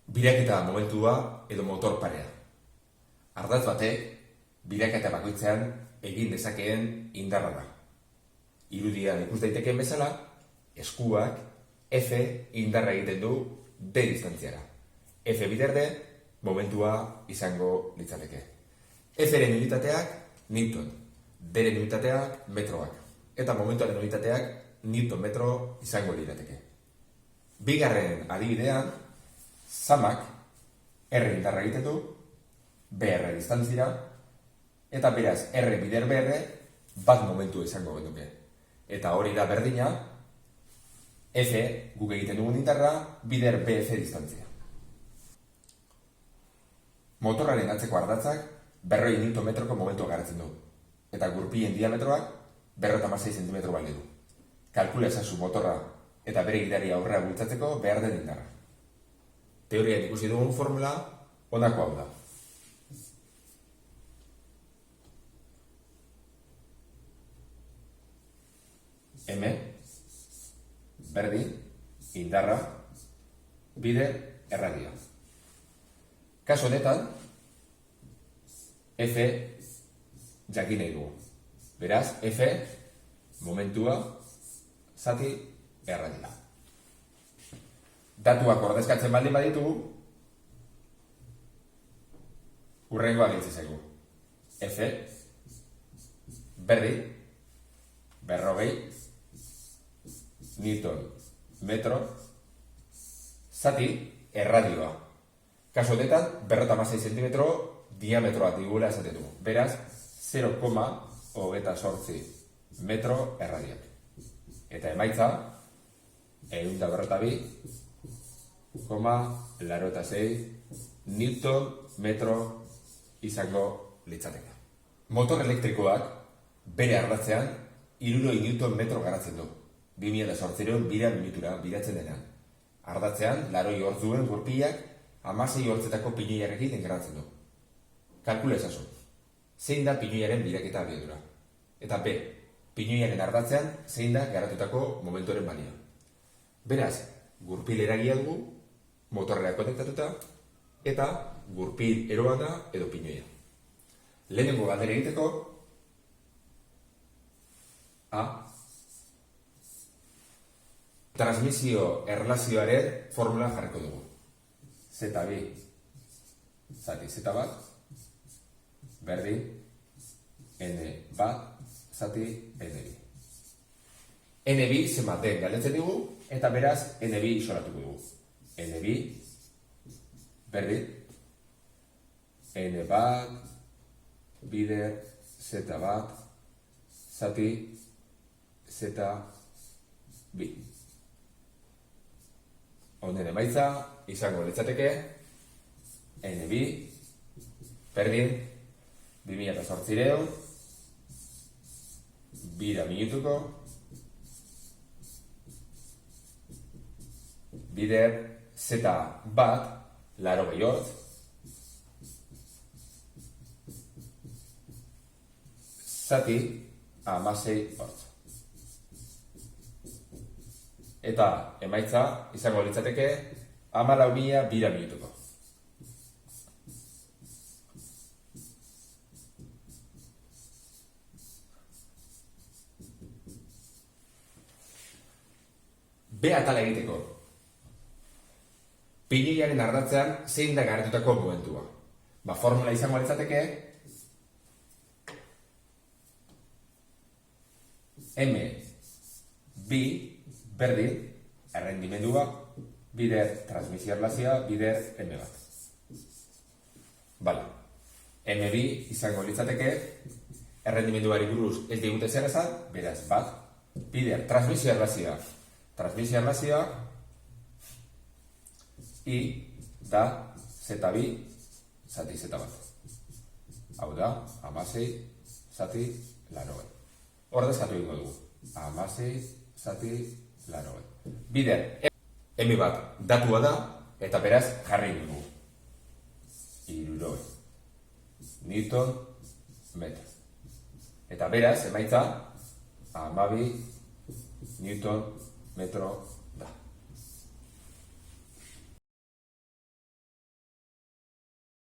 Biraketa momentua edo motor parea. Ardatz batek, biraketa bakoitzean egin dezakeen indarra da. Irudian ikus daitekeen bezala, eskuak F indarra egiten du D distantziara. F biderde, momentua izango litzateke. F-ren unitateak Newton, D-ren unitateak metroak, eta momentuaren unitateak Newton metro izango lirateke. Bigarren adibidean, zamak R indarra egiten du, BR distantzira, eta beraz R bider BR bat momentu izango genuke. Eta hori da berdina, F guk egiten dugun indarra, bider BF distantzia. Motorraren atzeko ardatzak 40 Newton-metroko momentua garatzen du, eta gurpillen diametroak 56 cm balio du. Kalkula ezazu motorra eta bere gidaria aurrera bultzatzeko behar den indarra. Teorian ikusi dugun formula honako hau da. M, berdin, indarra, bider, erradia. Kaso honetan, F jakin nahi dugu. Beraz, F, momentua, zati, erradia. Datuak ordezkatzen baldin baditugu, hurrengoa gintzi zaigu. F, berri, berrogei, Newton, metro, zati, erradioa. Kaso honetan, 56 cm diametroa digula esaten dugu. Beraz, 0,28 metro erradiak. Eta emaitza, 142,86 Newton metro izango litzateke. Motor elektrikoak bere ardatzean 60 Newton metro garatzen du. 2008 bira minutura biratzen denean. Ardatzean, 80 hortz duen gurpilak 16 hortzetako pinoiarekin engratzen du. Kalkula ezazu. Zein da pinoiaren biraketa abiadura? Eta B, pinoiaren ardatzean zein da garatutako momentuaren balioa. Beraz, gurpil eragia dugu, motorrera konektatuta, eta gurpil eroa da edo pinoia. Lehenengo galdera egiteko, A, transmisio erlazioaren formula jarriko dugu. Z2 zati Z bat, berdin, N bat zati N2. N2 zenbat den galdetzen dugu, eta beraz N2 isolatuko dugu. N2, berdin, N bat, bider, Z bat, zati Z2. Honen emaitza izango litzateke N2, berdin, 2008 bira minutuko, bider Z bat, 80 hortz, zati 16 hortz. Eta emaitza izango litzateke 14.000 bira minutuko. B atala egiteko. Pinoiaren ardatzean zein da garatutako momentua. Formula izango litzateke M, B, berdin, errendimendua, bider transmisio erlazioa, bider M bat. Bale. M2 izango litzateke, errendimenduari buruz ez digute zer esan, beraz bat, bider transmisio erlazioa, I da Z2 zati Z bat. Hau da, 16 zati 80. Ordezkatu egingo dugu. 16 zati 80. Bider, M bat datua da, eta beraz jarri dugu. 60 Newton metro. Eta beraz, emaitza, 12 Newton metro